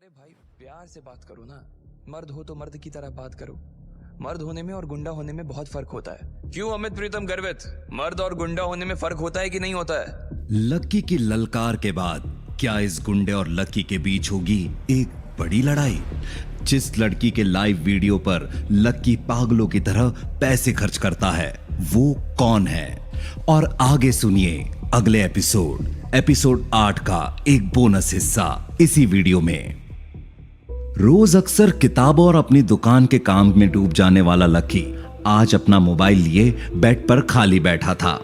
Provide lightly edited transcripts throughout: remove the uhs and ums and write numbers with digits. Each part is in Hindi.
अरे भाई प्यार से बात करो ना। मर्द हो तो मर्द की तरह बात करो। मर्द होने में और गुंडा होने में बहुत फर्क होता है। क्यों अमित प्रीतम गर्वित, मर्द और गुंडा होने में फर्क होता है कि नहीं होता है? लक्की की ललकार के बाद क्या इस गुंडे और लक्की के बीच होगी एक बड़ी लड़ाई? जिस लड़की के लाइव वीडियो पर लक्की पागलों की तरह पैसे खर्च करता है वो कौन है? और आगे सुनिए अगले एपिसोड 8 का एक बोनस हिस्सा इसी वीडियो में। रोज अक्सर किताबों और अपनी दुकान के काम में डूब जाने वाला लक्की आज अपना मोबाइल लिए बेड पर खाली बैठा था।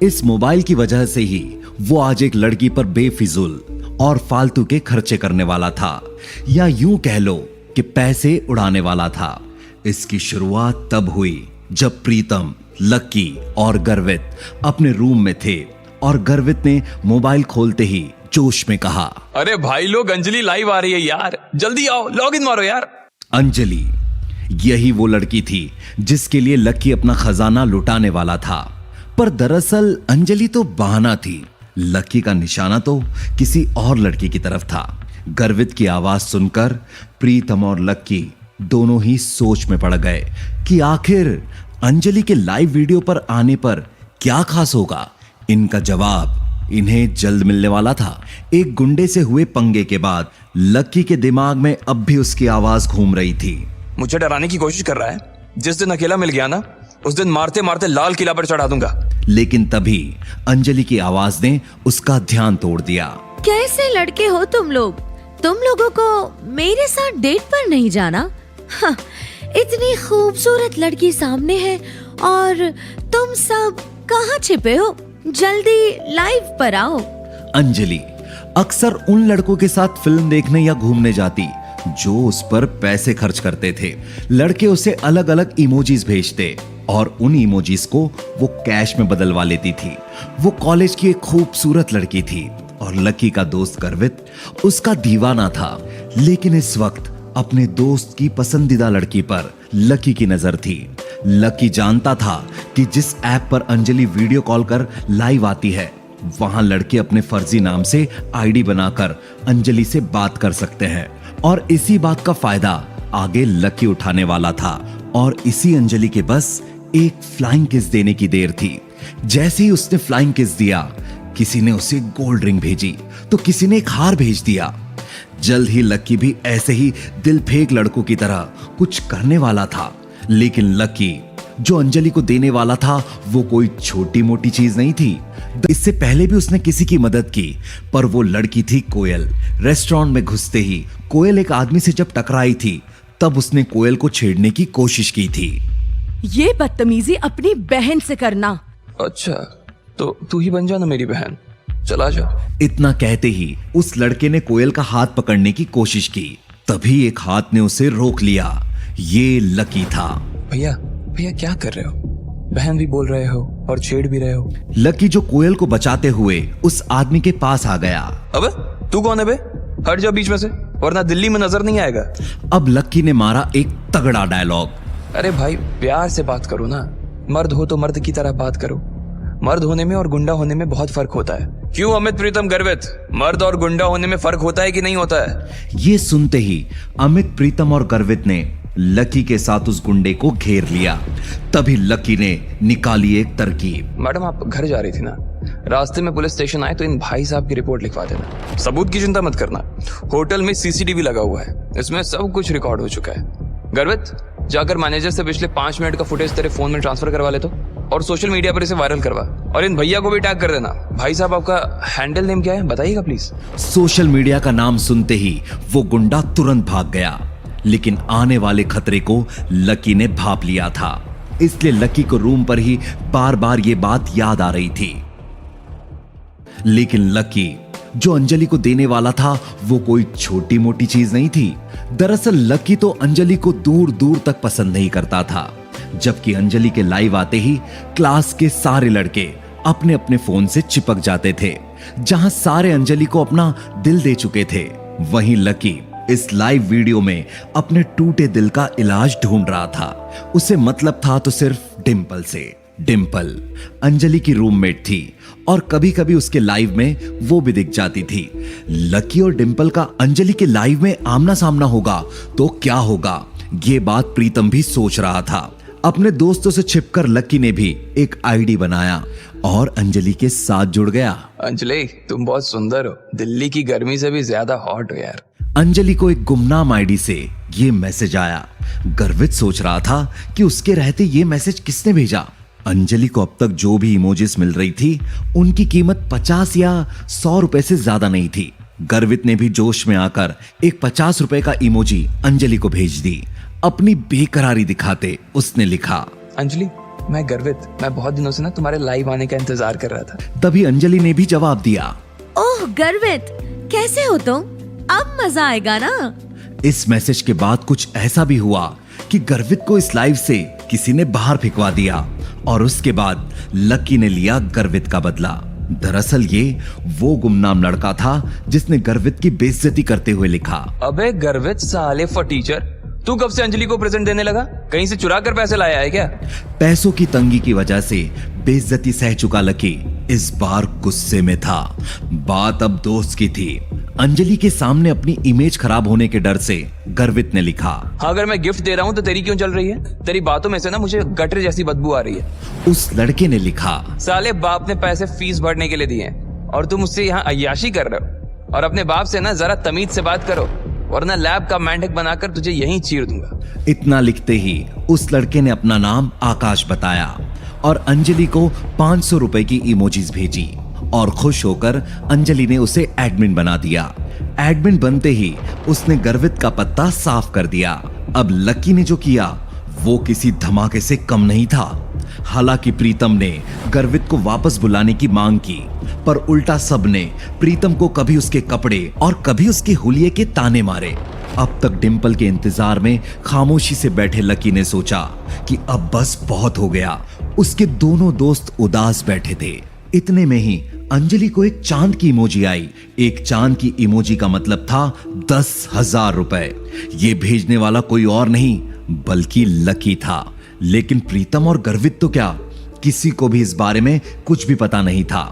इस मोबाइल की वजह से ही वो आज एक लड़की पर बेफिजूल और फालतू के खर्चे करने वाला था, या यूं कह लो कि पैसे उड़ाने वाला था। इसकी शुरुआत तब हुई जब प्रीतम, लक्की और गर्वित अपने रूम में थे और गर्वित ने मोबाइल खोलते ही जोश में कहा, अरे भाई लोग, अंजलि लाइव आ रही है यार, जल्दी आओ, लॉग इन मारो यार। अंजलि यही वो लड़की थी जिसके लिए लक्की अपना खजाना लुटाने वाला था, पर दरअसल अंजलि तो बहाना थी। लक्की का निशाना तो किसी और लड़की की तरफ था। गर्वित की आवाज सुनकर प्रीतम और लक्की दोनों ही सोच में पड़ गए कि आखिर अंजलि के लाइव वीडियो पर आने पर क्या खास होगा। इनका जवाब इन्हें जल्द मिलने वाला था। एक गुंडे से हुए पंगे के बाद लक्की के दिमाग में अब भी उसकी आवाज घूम रही थी। मुझे डराने की कोशिश कर रहा है। जिस दिन अकेला मिल गया ना, उस दिन मारते मारते लाल किला पर चढ़ा दूंगा। लेकिन तभी अंजलि की आवाज ने उसका ध्यान तोड़ दिया। कैसे लड़के हो तुम लोग? तुम लोगों को मेरे साथ डेट पर नहीं जाना? हाँ, इतनी खूबसूरत लड़की सामने है और तुम सब कहाँ छिपे हो? जल्दी लाइव पर आओ। अंजलि अक्सर उन लड़कों के साथ फिल्म देखने या घूमने जाती जो उस पर पैसे खर्च करते थे। लड़के उसे अलग अलग इमोजीज भेजते और उन इमोजीज को वो कैश में बदलवा लेती थी। वो कॉलेज की एक खूबसूरत लड़की थी और लक्की का दोस्त गर्वित उसका दीवाना था। लेकिन इस वक्त अपने दोस्त की पसंदीदा लड़की पर लक्की की नजर थी। लक्की जानता था कि जिस ऐप पर अंजलि वीडियो कॉल कर लाइव आती है वहां लड़के अपने फर्जी नाम से आईडी बनाकर अंजलि से बात कर सकते हैं, और इसी बात का फायदा आगे लक्की उठाने वाला था। और इसी अंजलि के बस एक फ्लाइंग किस देने की देर थी। जैसे ही उसने फ्लाइंग किस दिया, किसी ने उसे गोल्ड रिंग भेजी तो किसी ने एक हार भेज दिया। जल्द ही लक्की भी ऐसे ही दिल फेंक लड़कों की तरह कुछ करने वाला था। लेकिन लक्की जो अंजलि को देने वाला था वो कोई छोटी मोटी चीज नहीं थी। इससे पहले भी उसने किसी की मदद की, पर वो लड़की थी कोयल। रेस्टोरेंट में घुसते ही कोयल एक आदमी से जब टकराई थी तब उसने कोयल को छेड़ने की कोशिश की थी। ये बदतमीजी अपनी बहन से करना। अच्छा, तो तू ही बन जा ना मेरी बहन, चला जा। इतना कहते ही उस लड़के ने कोयल का हाथ पकड़ने की कोशिश की। तभी एक हाथ ने उसे रोक लिया। ये लकी था। भैया भैया क्या कर रहे हो? बहन भी बोल रहे हो और छेड़ भी रहे हो। लकी जो कोयल को बचाते हुए उस आदमी के पास आ गया। अबे तू कौन है बे? हट जा बीच में से, वरना दिल्ली में नजर नहीं आएगा। अब लक्की ने मारा एक तगड़ा डायलॉग। अरे भाई प्यार से बात करो ना। मर्द हो तो मर्द की तरह बात करो। मर्द होने में और गुंडा होने में बहुत फर्क होता है। क्यों अमित प्रीतम गर्वित, मर्द और गुंडा होने में फर्क होता है कि नहीं होता है? ये सुनते ही अमित, प्रीतम और गर्वित ने लकी के साथ उस गुंडे को घेर लिया। तभी लकी ने निकाली एक तरकीब। मैडम आप घर जा रही थी ना, रास्ते में पुलिस स्टेशन आए तो इन भाई साहब की रिपोर्ट लिखवा देना। सबूत की चिंता मत करना, होटल में सीसीटीवी लगा हुआ है, इसमें सब कुछ रिकॉर्ड हो चुका है। गर्वित जाकर मैनेजर से पिछले 5 मिनट का फुटेज तेरे फोन में ट्रांसफर करवा ले तो, और सोशल मीडिया पर इसे वायरल करवा। और इन भैया को भी टैग कर देना। भाई साहब आपका हैंडल नेम क्या है बताइएगा प्लीज। सोशल मीडिया का नाम सुनते ही वो गुंडा तुरंत भाग गया, लेकिन आने वाले खतरे को लकी ने भांप लिया था। इसलिए लकी को रूम पर ही बार बार ये बात याद आ रही थी। लेकिन लकी जो अंजलि को देने वाला था वो कोई छोटी मोटी चीज नहीं थी। दरअसल लकी तो अंजलि को दूर दूर तक पसंद नहीं करता था। जबकि अंजलि के लाइव आते ही क्लास के सारे लड़के अपने अपने फोन से चिपक जाते थे। जहां सारे अंजलि को अपना दिल दे चुके थे, वहीं लकी इस लाइव वीडियो में अपने टूटे दिल का इलाज ढूंढ रहा था। उसे मतलब था तो सिर्फ डिंपल से, डिम्पल अंजलि की रूममेट थी और कभी कभी उसके लाइव में वो भी दिख जाती थी। लकी और डिम्पल का अंजलि के लाइव में आमना सामना होगा तो क्या होगा, ये बात प्रीतम भी सोच रहा था। अपने दोस्तों से छिपकर लकी ने भी एक आईडी बनाया और अंजलि के साथ जुड़ गया। अंजलि तुम बहुत सुंदर हो, दिल्ली की गर्मी से भी ज्यादा हॉट हो यार। अंजलि को एक गुमनाम आईडी से ये मैसेज आया। गर्वित सोच रहा था कि उसके रहते ये मैसेज किसने भेजा। अंजलि को अब तक जो भी इमोजीज मिल रही थी उनकी कीमत 50 या 100 रुपए से ज्यादा नहीं थी। गर्वित ने भी जोश में आकर एक 50 रुपए का इमोजी अंजलि को भेज दी। अपनी बेकरारी दिखाते उसने लिखा, अंजलि मैं गर्वित, मैं बहुत दिनों से ना तुम्हारे लाइव आने का इंतजार कर रहा था। तभी अंजलि ने भी जवाब दिया, ओह गर्वित, कैसे हो तुम? अब मजा आएगा ना। इस मैसेज के बाद कुछ ऐसा भी हुआ कि गर्वित को इस लाइव से किसी ने बाहर फेंकवा दिया और उसके बाद लकी ने लिया गर्वित का बदला। दरअसल ये वो गुमनाम लड़का था जिसने गर्वित की बेइज्जती करते हुए लिखा, अबे गर्वित साले फटीचर, तू कब से अंजलि को प्रेजेंट देने लगा? कहीं से चुरा कर पैसे लाया है क्या? पैसों की तंगी की वजह से बेइज्जती सह चुका लकी इस बार गुस्से में था। बात अब दोस्त की थी। अंजलि के सामने अपनी इमेज खराब होने के डर से गर्वित ने लिखा, हाँ अगर मैं गिफ्ट दे रहा हूँ तो तेरी क्यों चल रही है? तेरी बातों में से ना मुझे गटर जैसी बदबू आ रही है। उस लड़के ने लिखा, साले बाप ने पैसे फीस भरने के लिए दिए हैं और तुम मुझसे यहाँ अय्याशी कर रहे हो। और अपने बाप से ना जरा तमीज से बात करो वरना लैब का मेंढक बनाकर तुझे यहीं चीर दूंगा। इतना लिखते ही उस लड़के ने अपना नाम आकाश बताया और अंजलि को 500 रुपए की इमोजीज भेजी और खुश होकर अंजलि ने उसे एडमिन बना दिया। एडमिन बनते ही उसने गर्वित का पत्ता साफ कर दिया। अब लकी ने जो किया वो किसी धमाके से कम नहीं था। हालांकि प्रीतम ने गर्वित को वापस बुलाने की मांग की, पर उल्टा सबने प्रीतम को कभी उसके कपड़े और कभी उसके हुलिये के ताने मारे। अब तक डिम्पल के इंतजार में खामोशी से बैठे लकी ने सोचा कि अब बस बहुत हो गया। उसके दोनों दोस्त उदास बैठे थे। इतने में ही अंजलि को एक चांद की इमोजी आई। एक चांद की इमोजी का मतलब था 10,000 रुपए। ये भेजने वाला कोई और नहीं बल्कि लकी था। लेकिन प्रीतम और गर्वित तो क्या, किसी को भी इस बारे में कुछ भी पता नहीं था।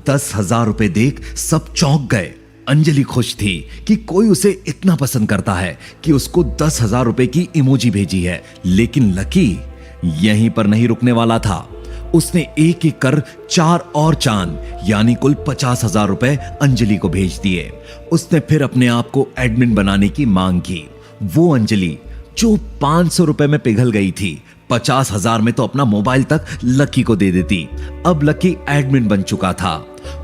10,000 रुपए देख सब चौंक गए। अंजलि खुश थी कि कोई उसे इतना पसंद करता है कि उसको 10,000 रुपए की इमोजी भेजी है। लेकिन लकी यहीं पर नहीं रुकने वाला था। उसने एक एक कर 4 और चांद यानी कुल 50,000 रुपए अंजलि को भेज दिए। उसने फिर अपने आप को एडमिन बनाने की मांग की। वो अंजलि जो 500 रुपए में पिघल गई थी, 50,000 में तो अपना मोबाइल तक लकी को दे देती। अब लकी एडमिन बन चुका था।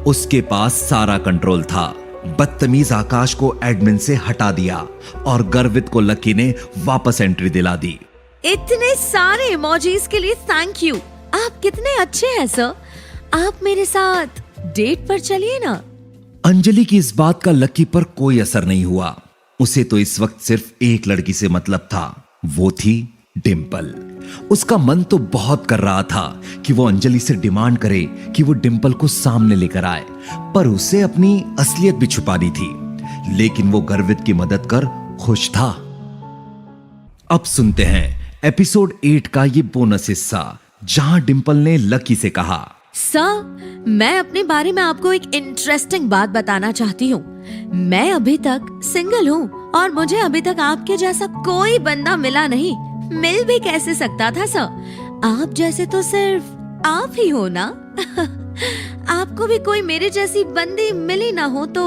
उसके पास सारा कंट्रोल था। बदतमीज आकाश को एडमिन से हटा दिया और गर्वित को लकी ने वापस एंट्री दिला दी। इतने सारे इमोजीज के लिए थैंक यू। आप कितने अच्छे हैं सर। आप मेरे साथ डेट पर चलिए ना। अंजलि की इस बात का लकी पर कोई असर नहीं हुआ। उसे तो इस वक्त सिर्फ एक लड़की से मतलब था, वो थी डिम्पल। उसका मन तो बहुत कर रहा था कि वो अंजलि से डिमांड करे कि वो डिम्पल को सामने लेकर आए, पर उसे अपनी असलियत भी छुपानी थी। लेकिन वो गर्वित की मदद कर खुश था। अब सुनते हैं एपिसोड 8 का ये बोनस हिस्सा, जहां डिम्पल ने लकी से कहा, सर मैं अपने बारे में आपको एक इंटरेस्टिंग बात बताना चाहती हूँ। मैं अभी तक सिंगल हूँ और मुझे अभी तक आपके जैसा कोई बंदा मिला नहीं। मिल भी कैसे सकता था सर? आप जैसे तो सिर्फ आप ही हो ना। आपको भी कोई मेरे जैसी बंदी मिली ना हो तो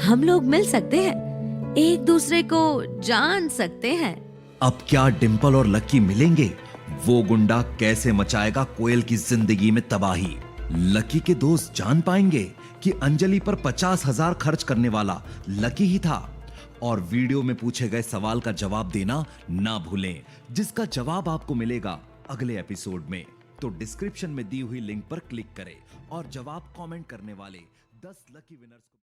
हम लोग मिल सकते हैं, एक दूसरे को जान सकते हैं। अब क्या डिम्पल और लकी मिलेंगे? वो गुंडा कैसे मचाएगा कोयल की जिंदगी में तबाही? लकी के दोस्त जान पाएंगे कि अंजलि पर 50,000 खर्च करने वाला लकी ही था? और वीडियो में पूछे गए सवाल का जवाब देना ना भूलें, जिसका जवाब आपको मिलेगा अगले एपिसोड में। तो डिस्क्रिप्शन में दी हुई लिंक पर क्लिक करें और जवाब कमेंट करने वाले 10 लकी विनर्स को